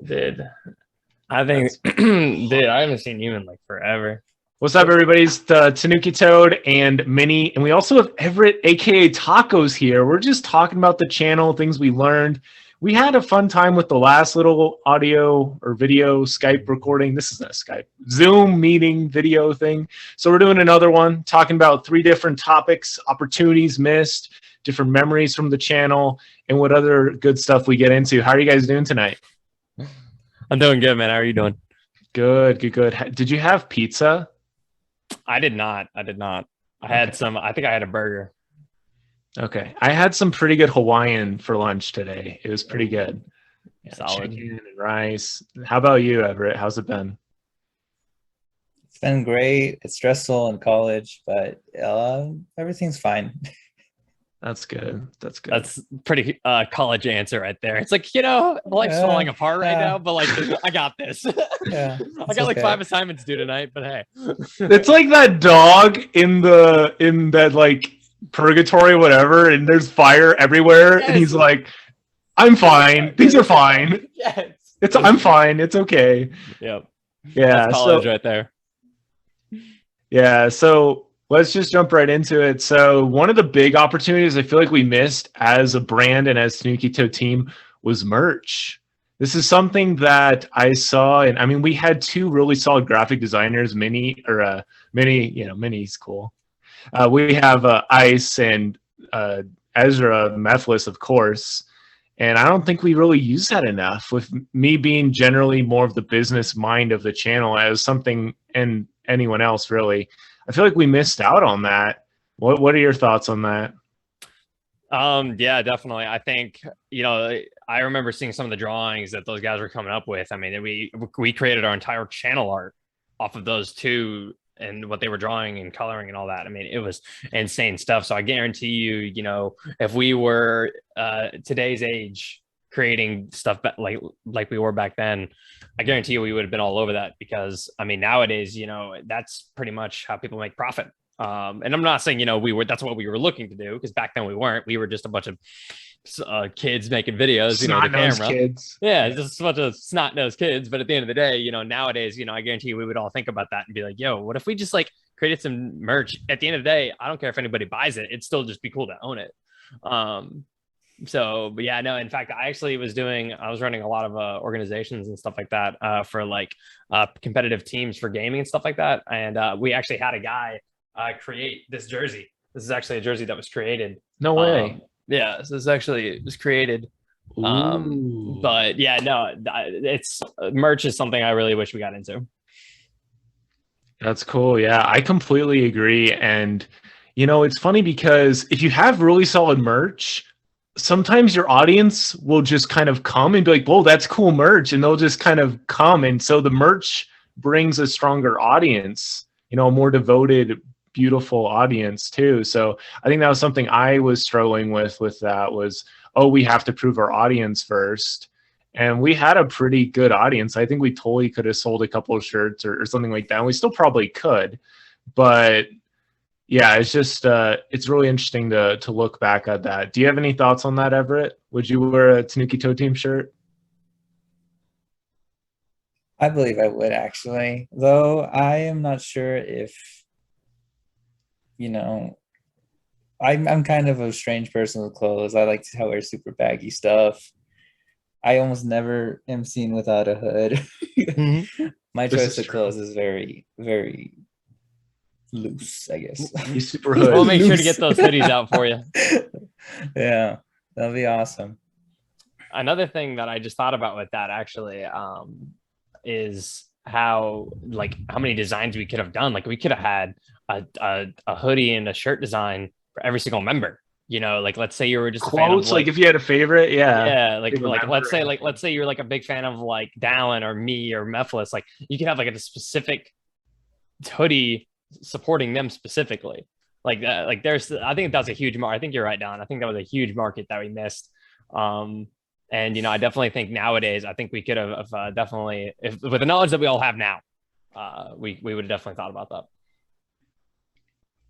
Did I think, dude, I haven't seen you in like forever. What's up, everybody? It's the Tanuki Toad and Minnie, and we also have Everett, aka Tacos, here. We're just talking about the channel, things we learned. We had a fun time with the last little audio or video Skype recording. This is not Skype, Zoom meeting video thing. So we're doing another one, talking about 3 different topics, opportunities missed, different memories from the channel, and what other good stuff we get into. How are you guys doing tonight? I'm doing good, man. How are you doing? Good. Did you have pizza? I did not. I had some. I think I had a burger. Okay. I had some pretty good Hawaiian for lunch today. It was pretty good. Yeah, Solid. chicken and rice. How about you, Everett? How's it been? It's been great. It's stressful in college, but everything's fine. That's good. That's pretty college answer right there. It's like, life's falling apart right now, but like, I got this. Yeah, I got like 5 assignments due tonight, but hey. It's like that dog in that like purgatory, whatever, and there's fire everywhere, yes. And he's like, I'm fine. These are fine. Yes. I'm fine. It's okay. Yep. Yeah. That's college right there. Yeah. So let's just jump right into it. So one of the big opportunities I feel like we missed as a brand and as TanookiToadTeam was merch. This is something that I saw, and I mean, we had 2 really solid graphic designers, Minnie's cool. We have Ice and Ezra Methless, of course, and I don't think we really use that enough, with me being generally more of the business mind of the channel as something, and anyone else really. I feel like we missed out on that. What are your thoughts on that? Yeah, definitely. I think, I remember seeing some of the drawings that those guys were coming up with. I mean, we created our entire channel art off of those 2 and what they were drawing and coloring and all that. I mean, it was insane stuff. So I guarantee you, if we were today's age creating stuff like we were back then, I guarantee you we would have been all over that, because I mean, nowadays, that's pretty much how people make profit. And I'm not saying, that's what we were looking to do, because back then we weren't. We were just a bunch of kids making videos, the camera. Kids. Yeah, just a bunch of snot-nosed kids. But at the end of the day, nowadays, I guarantee you we would all think about that and be like, yo, what if we just like created some merch? At the end of the day, I don't care if anybody buys it. It'd still just be cool to own it. But yeah, no, in fact, I was running a lot of organizations and stuff like that for like competitive teams for gaming and stuff like that. And we actually had a guy create this jersey. This is actually a jersey that was created. No way. Yeah, so it was created. But yeah, no, it's merch is something I really wish we got into. That's cool. Yeah, I completely agree. And it's funny because if you have really solid merch, sometimes your audience will just kind of come and be like, whoa, that's cool merch. And they'll just kind of come. And so the merch brings a stronger audience, a more devoted, beautiful audience too. So I think that was something I was struggling with that was, we have to prove our audience first. And we had a pretty good audience. I think we totally could have sold a couple of shirts or something like that. And we still probably could, but yeah, it's just it's really interesting to look back at that. Do you have any thoughts on that, Everett? Would you wear a TanookiToadTeam shirt? I believe I would, actually, though I am not sure if I'm kind of a strange person with clothes. I like to wear super baggy stuff. I almost never am seen without a hood. Mm-hmm. My choice of clothes is very, very loose, I guess. You super hood. We'll make sure to get those hoodies out for you. Yeah, that'll be awesome. Another thing that I just thought about with that actually is how many designs we could have done. Like we could have had a hoodie and a shirt design for every single member. Let's say you were just quotes, like if you had a favorite, let's say you're like a big fan of like Dallin or me or Methless. Like you could have like a specific hoodie supporting them specifically. Like that. Like I think that's a huge market. I think you're right, Don. I think that was a huge market that we missed. And I definitely think nowadays, I think we could have definitely, if with the knowledge that we all have now, we would have definitely thought about that.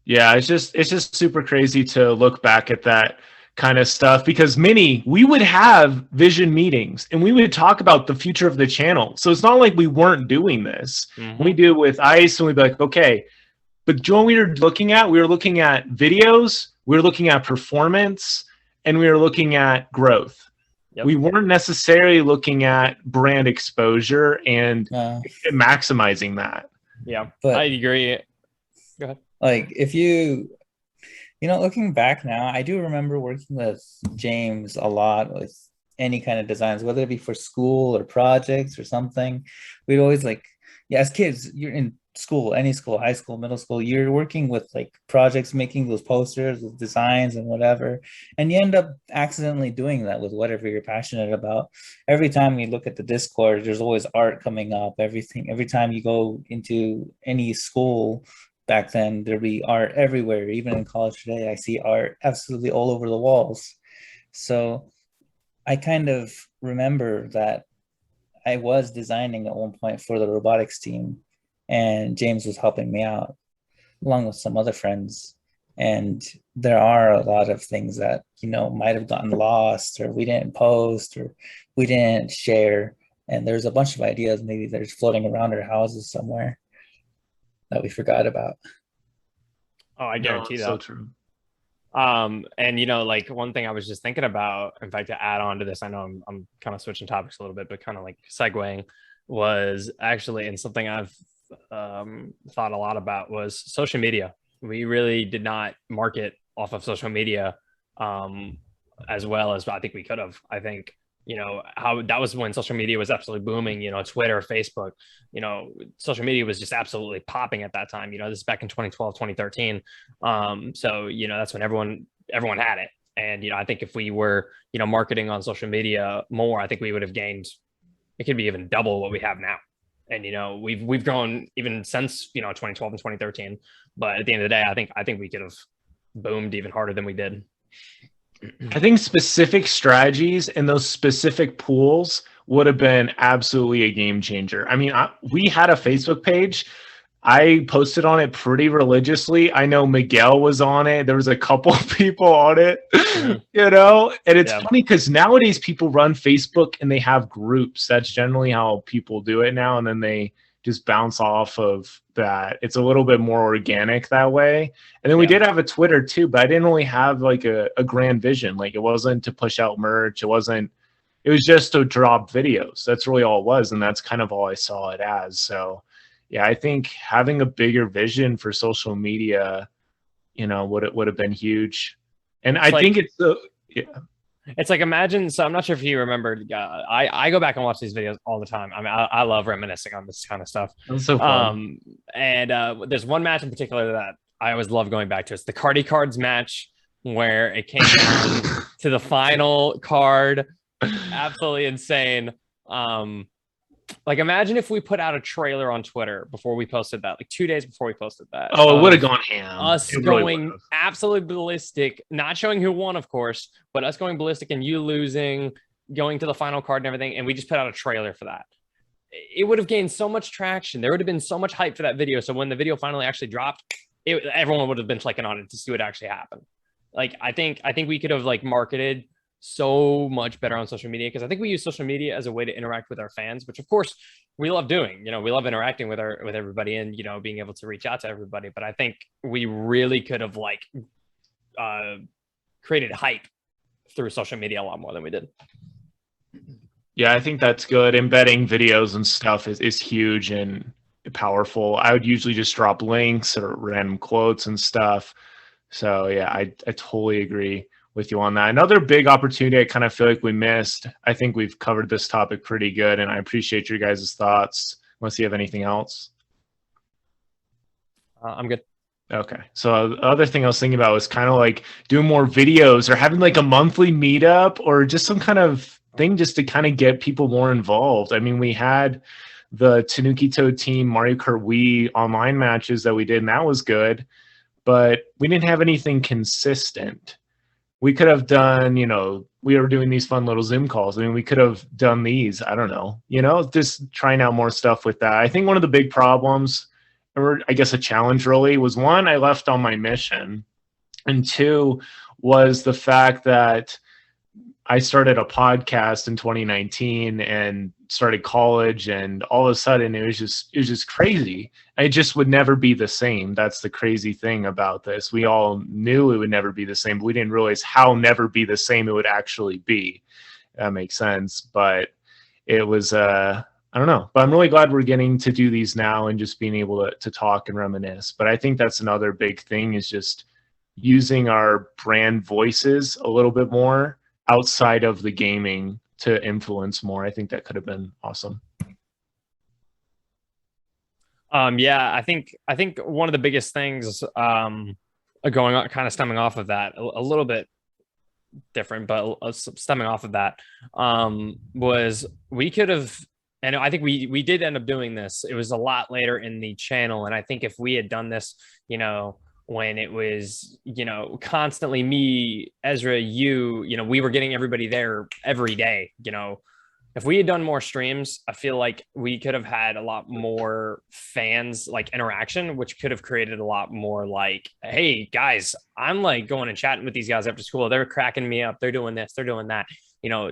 Yeah, it's just super crazy to look back at that kind of stuff, because we would have vision meetings and we would talk about the future of the channel. So it's not like we weren't doing this. We do it with Ice, and we'd be like, okay, but what we were looking at videos, we were looking at performance, and we were looking at growth. Yep. We weren't necessarily looking at brand exposure and maximizing that. Yeah, but I agree. Go ahead. Like, if you know, looking back now, I do remember working with James a lot with any kind of designs, whether it be for school or projects or something. We'd always like, yeah, as kids, you're in school, any school, high school, middle school, you're working with like projects, making those posters with designs and whatever, and you end up accidentally doing that with whatever you're passionate about. Every time you look at the Discord, there's always art coming up. Every time you go into any school back then, there'd be art everywhere. Even in college today, I see art absolutely all over the walls. So I kind of remember that I was designing at one point for the robotics team, and James was helping me out along with some other friends. And there are a lot of things that, you know, might have gotten lost, or we didn't post, or we didn't share. And there's a bunch of ideas maybe that are floating around our houses somewhere that we forgot about. Oh, I guarantee that. So true. And you know, like, one thing I was just thinking about, in fact, to add on to this, I know I'm kind of switching topics a little bit, but kind of like segueing, was actually, and something I've thought a lot about, was social media. We really did not market off of social media as well as I think we could have. I think, you know, how that was when social media was absolutely booming, you know, Twitter, Facebook, you know, social media was just absolutely popping at that time. You know, this is back in 2012, 2013. So, you know, that's when everyone had it. And, you know, I think if we were, you know, marketing on social media more, I think we would have gained, it could be even double what we have now. And, you know, we've grown even since, you know, 2012 and 2013. But at the end of the day, I think we could have boomed even harder than we did. I think specific strategies in those specific pools would have been absolutely a game changer. I mean, we had a Facebook page. I posted on it pretty religiously. I know Miguel was on it. There was a couple of people on it, you know, and it's funny because nowadays people run Facebook and they have groups. That's generally how people do it now. And then they just bounce off of that. It's a little bit more organic that way. And then we did have a Twitter too, but I didn't really have like a grand vision. Like, it wasn't to push out merch. It was just to drop videos. That's really all it was. And that's kind of all I saw it as. So yeah, I think having a bigger vision for social media, you know, would have been huge. And I think it's it's like, imagine, so I'm not sure if you remember, I go back and watch these videos all the time. I mean, I love reminiscing on this kind of stuff. That's so fun. And there's one match in particular that I always love going back to. It's the Cardi Cards match, where it came down to the final card. Absolutely insane. Like, imagine if we put out a trailer on Twitter before we posted that, like 2 days before we posted that. Oh, it would have gone ham. Us going absolutely ballistic, not showing who won, of course, but us going ballistic and you losing, going to the final card and everything. And we just put out a trailer for that. It would have gained so much traction. There would have been so much hype for that video. So when the video finally actually dropped, everyone would have been clicking on it to see what actually happened. Like, I think we could have like marketed so much better on social media, because I think we use social media as a way to interact with our fans, which of course we love doing. You know, we love interacting with everybody and, you know, being able to reach out to everybody. But I think we really could have like created hype through social media a lot more than we did. Yeah, I think that's good. Embedding videos and stuff is huge and powerful. I would usually just drop links or random quotes and stuff. So yeah, I totally agree with you on that. Another big opportunity I kind of feel like we missed. I think we've covered this topic pretty good, and I appreciate your guys' thoughts. Unless you have anything else. I'm good. Okay. So the other thing I was thinking about was kind of like doing more videos or having like a monthly meetup or just some kind of thing just to kind of get people more involved. I mean, we had the TanookiToadTeam Mario Kart Wii online matches that we did, and that was good, but we didn't have anything consistent. We could have done, you know, we were doing these fun little Zoom calls. I mean, we could have done these, I don't know, you know, just trying out more stuff with that. I think one of the big problems, or I guess a challenge really, was one, I left on my mission. And two, was the fact that I started a podcast in 2019 and started college, and all of a sudden it was just crazy. It just would never be the same. That's the crazy thing about this. We all knew it would never be the same, but we didn't realize how never be the same it would actually be. That makes sense. But it was I don't know. But I'm really glad we're getting to do these now and just being able to talk and reminisce. But I think that's another big thing, is just using our brand voices a little bit more outside of the gaming to influence more. I think that could have been awesome. Yeah, I think one of the biggest things going on, kind of stemming off of that, a little bit different, but stemming off of that, was we could have, and I think we did end up doing this. It was a lot later in the channel, and I think if we had done this, when it was, constantly me, Ezra, we were getting everybody there every day, if we had done more streams, I feel like we could have had a lot more fans, like interaction, which could have created a lot more like, hey guys, I'm like going and chatting with these guys after school. They're cracking me up. They're doing this, they're doing that,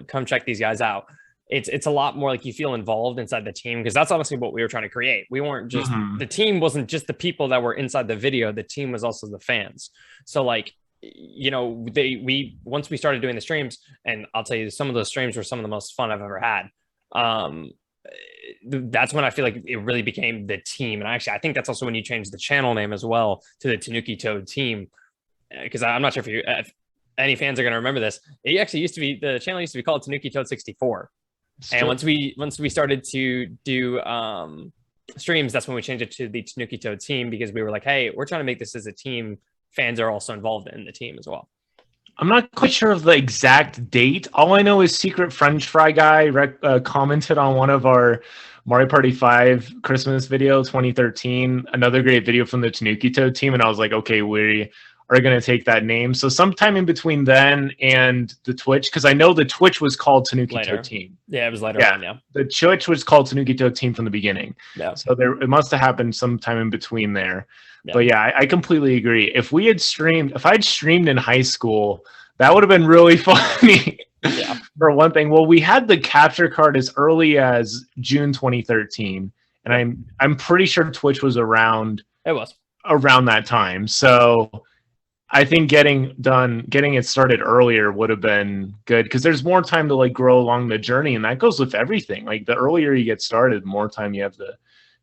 come check these guys out. It's a lot more like you feel involved inside the team, because that's honestly what we were trying to create. We weren't just the team wasn't just the people that were inside the video. The team was also the fans. So like, once we started doing the streams, and I'll tell you, some of those streams were some of the most fun I've ever had. That's when I feel like it really became the team. And I think that's also when you changed the channel name as well to the TanookiToadTeam, because I'm not sure if any fans are going to remember this. It actually the channel used to be called TanookiToad64. And once we started to do streams, that's when we changed it to the TanookiToadTeam, because we were like, hey, we're trying to make this as a team. Fans are also involved in the team as well. I'm not quite sure of the exact date. All I know is Secret French Fry Guy commented on one of our Mario Party 5 Christmas video, 2013, another great video from the TanookiToadTeam, and I was like, okay, we are going to take that name. So sometime in between then and the Twitch, because I know the Twitch was called TanookiToadTeam. Yeah, it was later on, yeah. The Twitch was called TanookiToadTeam from the beginning. Yeah. So it must have happened sometime in between there. Yeah. But yeah, I completely agree. If I'd streamed in high school, that would have been really funny. Yeah. For one thing. Well, we had the capture card as early as June 2013. And I'm pretty sure Twitch was around that time. So I think getting it started earlier would have been good, because there's more time to like grow along the journey, and that goes with everything. Like the earlier you get started, the more time you have to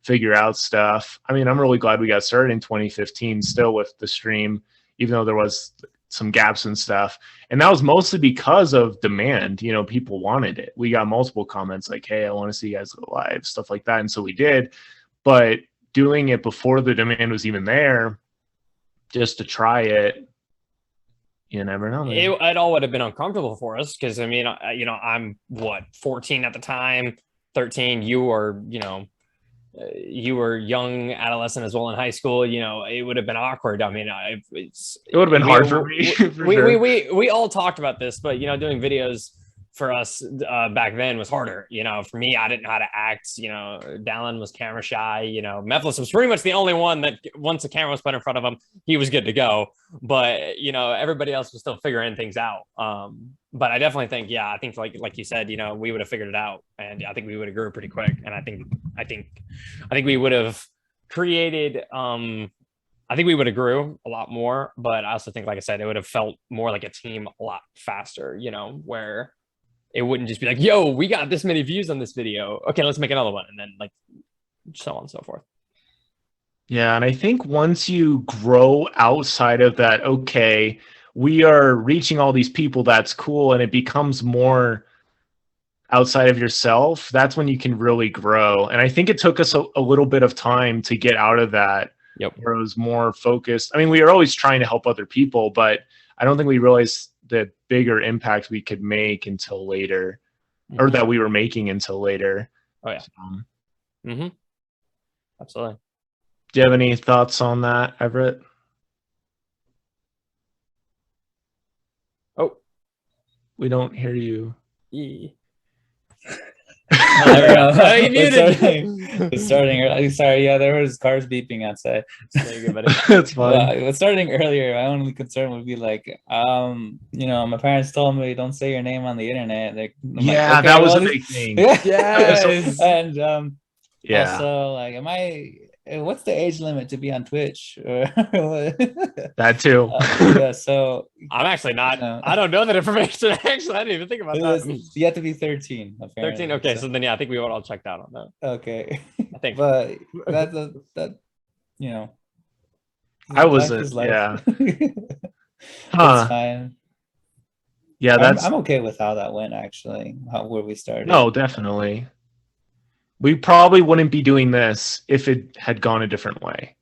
figure out stuff. I mean, I'm really glad we got started in 2015 still with the stream, even though there was some gaps and stuff. And that was mostly because of demand. People wanted it. We got multiple comments like, hey, I want to see you guys go live, stuff like that. And so we did. But doing it before the demand was even there, just to try it, you never know. It all would have been uncomfortable for us, because I mean, I'm 14 at the time, 13. You were, you were young adolescent as well in high school. It would have been awkward. I mean, it would have been hard for me. We all talked about this, but doing videos for us back then was harder. For me, I didn't know how to act. Dallin was camera shy. Mephiles was pretty much the only one that once the camera was put in front of him, he was good to go. But everybody else was still figuring things out. But I definitely think, I think like you said, we would have figured it out, and I think we would have grew pretty quick. And I think we would have created. I think we would have grew a lot more. But I also think, like I said, it would have felt more like a team a lot faster. Where it wouldn't just be like, yo, we got this many views on this video. Okay, let's make another one. And then like so on and so forth. Yeah. And I think once you grow outside of that, okay, we are reaching all these people, that's cool, and it becomes more outside of yourself, that's when you can really grow. And I think it took us a little bit of time to get out of that. Yep. Where it was more focused. I mean, we were always trying to help other people, but I don't think we realized the bigger impact we could make until later, or that we were making until later. Oh yeah. Absolutely. Do you have any thoughts on that, Everett? Oh, we don't hear you. There we go. You muted. It's starting early. Sorry, yeah, there was cars beeping outside. There you go, buddy. That's fine. Well, it was starting earlier. My only concern would be like, my parents told me don't say your name on the internet. I'm like, Yeah, okay, that was well, a big thing. Yes. and Yeah, also, like, what's the age limit to be on Twitch? that too. Yeah, so I'm actually not. No. I don't know that information. Actually, I didn't even think about that. you have to be 13. 13. Okay, so then yeah, I think we all checked out on that. Okay, I think. but that you know, I life wasn't. is life. Yeah. It's Huh. fine. Yeah, that's I'm okay with how that went, actually, where we started. no, definitely. We probably wouldn't be doing this if it had gone a different way.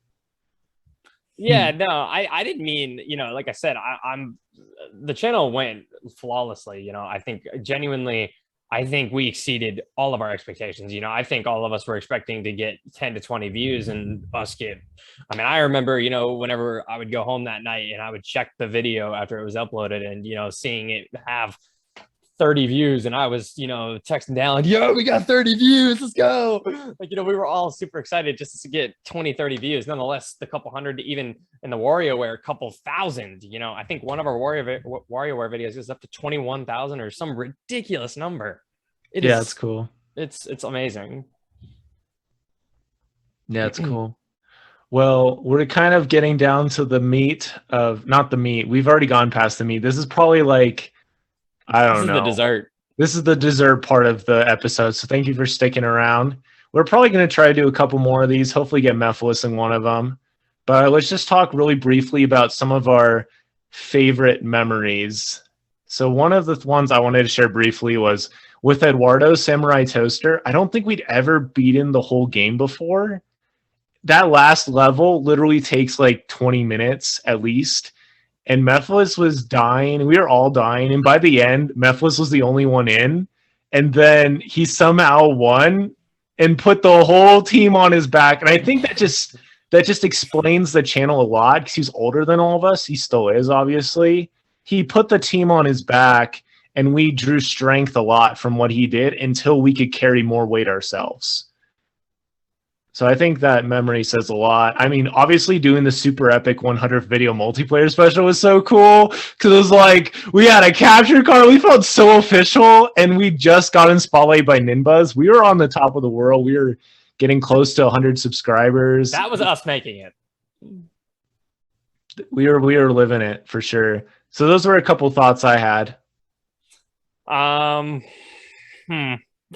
Yeah, no, I didn't mean, like I said, I'm the channel went flawlessly. I think genuinely, I think we exceeded all of our expectations. I think all of us were expecting to get 10 to 20 views and us get, I remember, whenever I would go home that night and I would check the video after it was uploaded and, seeing it have 30 views and I was, texting down, yo, we got 30 views, let's go. Like, we were all super excited just to get 20, 30 views. Nonetheless, the couple hundred, even in the WarioWare, a couple thousand, I think one of our WarioWare videos is up to 21,000 or some ridiculous number. Yeah, it's cool. It's amazing. Yeah, it's cool. Well, we're kind of getting down to the meat of, not the meat. We've already gone past the meat. This is probably like, I don't know. This is the dessert. This is the dessert part of the episode. So thank you for sticking around. We're probably going to try to do a couple more of these, hopefully get Mephiles in one of them. But let's just talk really briefly about some of our favorite memories. So one of the ones I wanted to share briefly was with Eduardo Samurai Toaster. I don't think we'd ever beaten the whole game before. That last level literally takes like 20 minutes at least. And Mephiles was dying. We were all dying. And by the end, Mephiles was the only one in. And then he somehow won and put the whole team on his back. And I think that just explains the channel a lot because he's older than all of us. He still is, obviously. He put the team on his back, and we drew strength a lot from what he did until we could carry more weight ourselves. So I think that memory says a lot. Obviously doing the super epic 100th video multiplayer special was so cool because it was like we had a capture card. We felt so official, and we just got in spotlight by Ninbuzz. We were on the top of the world. We were getting close to 100 subscribers. That was us making it. We were living it for sure. So those were a couple thoughts I had.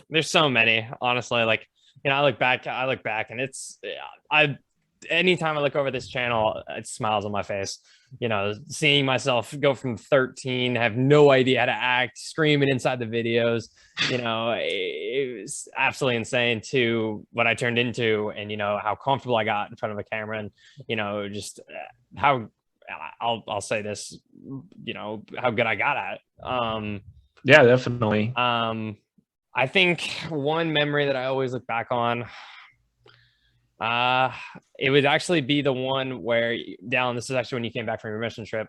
There's so many, honestly. Like, I look back and it's, anytime I look over this channel, it smiles on my face, seeing myself go from 13, have no idea how to act, screaming inside the videos, it was absolutely insane to what I turned into and, how comfortable I got in front of a camera and, just how I'll say this, how good I got at it. Yeah, definitely. I think one memory that I always look back on, it would actually be the one where, Dallin, this is actually when you came back from your mission trip,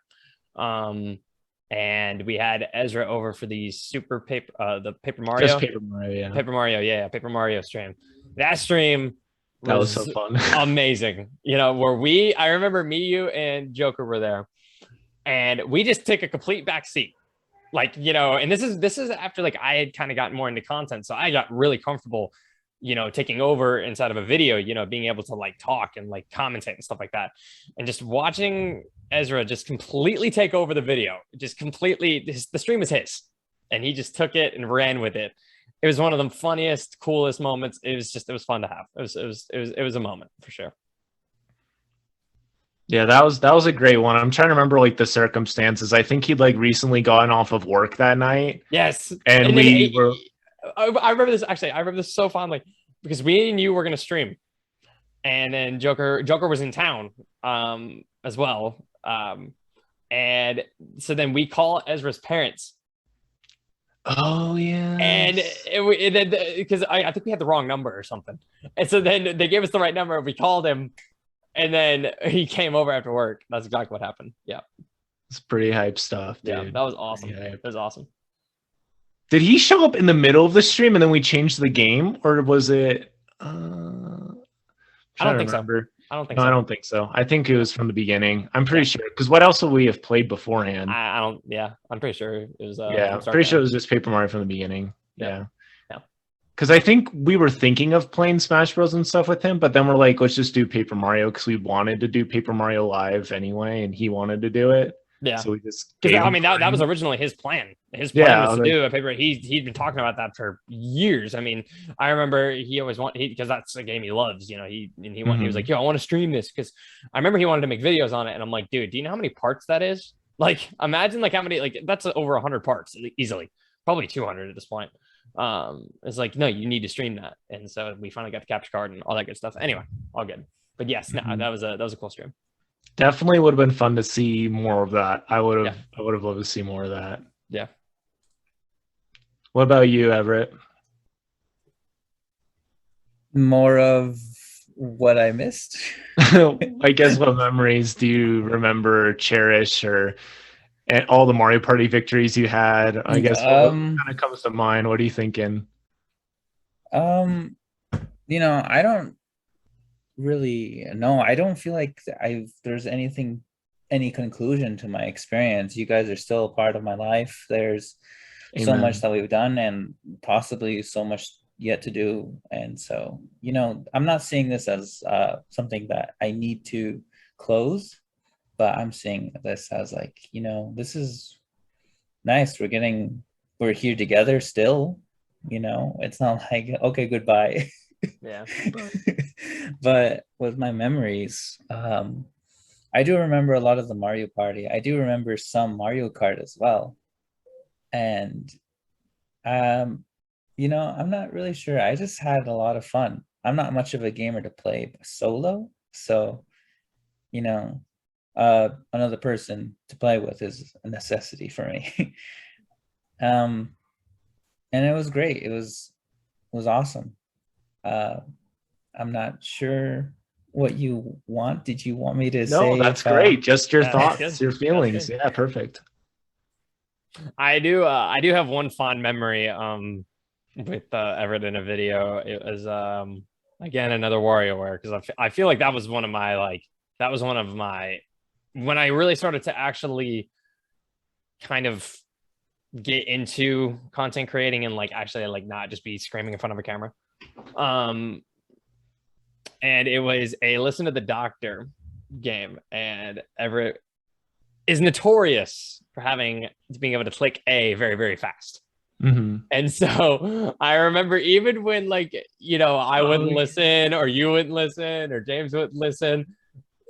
and we had Ezra over for the the Paper Mario. Just Paper Mario, yeah. Paper Mario stream. That stream was so fun. Amazing. I remember me, you, and Joker were there, and we just took a complete back seat. Like, and this is after like I had kind of gotten more into content. So I got really comfortable, taking over inside of a video, being able to like talk and like commentate and stuff like that. And just watching Ezra just completely take over the video, just completely, the stream was his. And he just took it and ran with it. It was one of the funniest, coolest moments. It was fun to have. It was a moment for sure. Yeah, that was a great one. I'm trying to remember like the circumstances. I think he'd like recently gotten off of work that night. Yes. And we were I remember this actually. I remember this so fondly because we and you were gonna stream. And then Joker was in town as well. And so then we call Ezra's parents. Oh yeah. And because I think we had the wrong number or something. And so then they gave us the right number. We called him. And then he came over after work. That's exactly what happened. Yeah. It's pretty hype stuff, dude. Yeah, that was awesome. It was awesome. Did he show up in the middle of the stream and then we changed the game? Or was it... I don't think remember. so. I don't think No, so. I don't think so. I think it was from the beginning. I'm pretty sure. Because what else would we have played beforehand? I don't. Yeah, I'm pretty sure it was. Yeah, from I'm start pretty to sure it end. was just Paper Mario from the beginning. Yep. Yeah. Yeah. Because I think we were thinking of playing Smash Bros. And stuff with him, but then we're like, let's just do Paper Mario because we wanted to do Paper Mario Live anyway, and he wanted to do it. Yeah. So we just Because gave I him mean that was time. originally his plan. His plan Yeah, was to like, do a paper. He'd been talking about that for years. I mean, I remember he always because that's a game he loves. You know, he was like, yo, I want to stream this because I remember he wanted to make videos on it, and I'm like, dude, do you know how many parts that is? Like, imagine like how many like that's over 100 parts easily, probably 200 at this point. It's like, no, you need to stream that, and so we finally got the capture card and all that good stuff. Anyway, all good. But yes, no, that was a cool stream. definitely would have been fun to see more of that. I would have Yeah. loved to see more of that. Yeah. What about you, Everett? More of what I missed. I guess what memories do you remember, cherish, or and all the Mario Party victories you had? I guess what kind of comes to mind? What are you thinking? You know, I don't really know. I don't feel like there's any conclusion to my experience. You guys are still a part of my life. There's so much that we've done and possibly so much yet to do. And so, you know, I'm not seeing this as something that I need to close, but I'm seeing this as like, you know, this is nice. We're here together still, you know. It's not like, okay, goodbye. Yeah. But with my memories, I do remember a lot of the Mario Party. I do remember some Mario Kart as well. And you know, I'm not really sure. I just had a lot of fun. I'm not much of a gamer to play solo, so you know, another person to play with is a necessity for me. And it was great. It was awesome. I'm not sure what you want. Did you want me to say? No, that's great. Just your thoughts, good. your feelings. Yeah, perfect. I do have one fond memory with Everett in a video. It was again another WarioWare because I feel like that was one of my when I really started to actually kind of get into content creating and like actually like not just be screaming in front of a camera. And it was a Listen to the Doctor game, and Everett is notorious for being able to click A very, very fast. Mm-hmm. And so I remember even when like, you know, I wouldn't listen or you wouldn't listen or James wouldn't listen,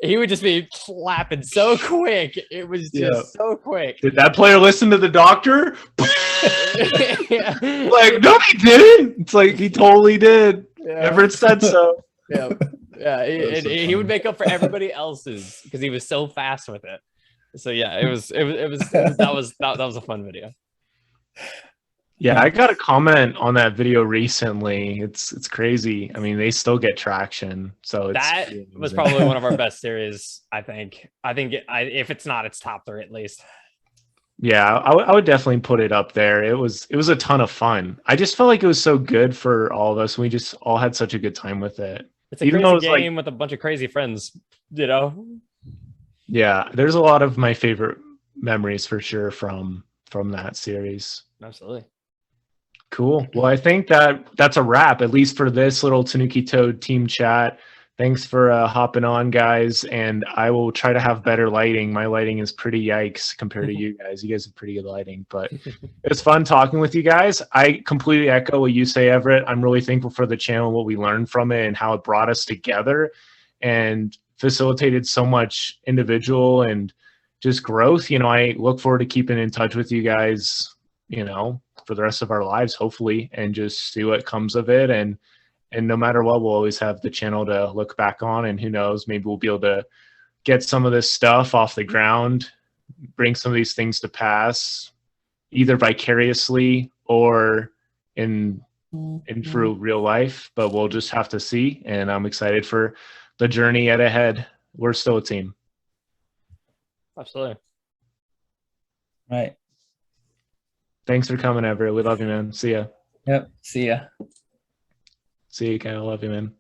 he would just be clapping so quick. It was just so quick. Did that player listen to the doctor? Yeah. Like, no, he didn't. It's like he totally did. Yeah. Everett said so. Yeah. Yeah. He would make up for everybody else's because he was so fast with it. So yeah, that was a fun video. Yeah, I got a comment on that video recently. It's crazy. I mean, they still get traction. So That was probably one of our best series. I think if it's not, it's top 3 at least. Yeah, I would definitely put it up there. It was a ton of fun. I just felt like it was so good for all of us. We just all had such a good time with it. It's a crazy game with a bunch of crazy friends, you know? Yeah, there's a lot of my favorite memories for sure from that series. Absolutely. Cool. Well, I think that's a wrap, at least for this little Tanuki Toad team chat. Thanks for hopping on, guys. And I will try to have better lighting. My lighting is pretty yikes compared to you guys. You guys have pretty good lighting, but it's fun talking with you guys. I completely echo what you say, Everett. I'm really thankful for the channel, what we learned from it, and how it brought us together and facilitated so much individual and just growth. You know, I look forward to keeping in touch with you guys, you know, for the rest of our lives, hopefully, and just see what comes of it. And no matter what, we'll always have the channel to look back on, and who knows, maybe we'll be able to get some of this stuff off the ground, bring some of these things to pass, either vicariously or in through real life, but we'll just have to see. And I'm excited for the journey yet ahead. We're still a team. Absolutely. Right. Thanks for coming, Everett. We love you, man. See ya. Yep. See ya. See you, Kyle. Love you, man.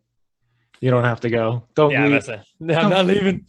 You don't have to go. Don't Yeah, leave. that's it. I'm not leaving.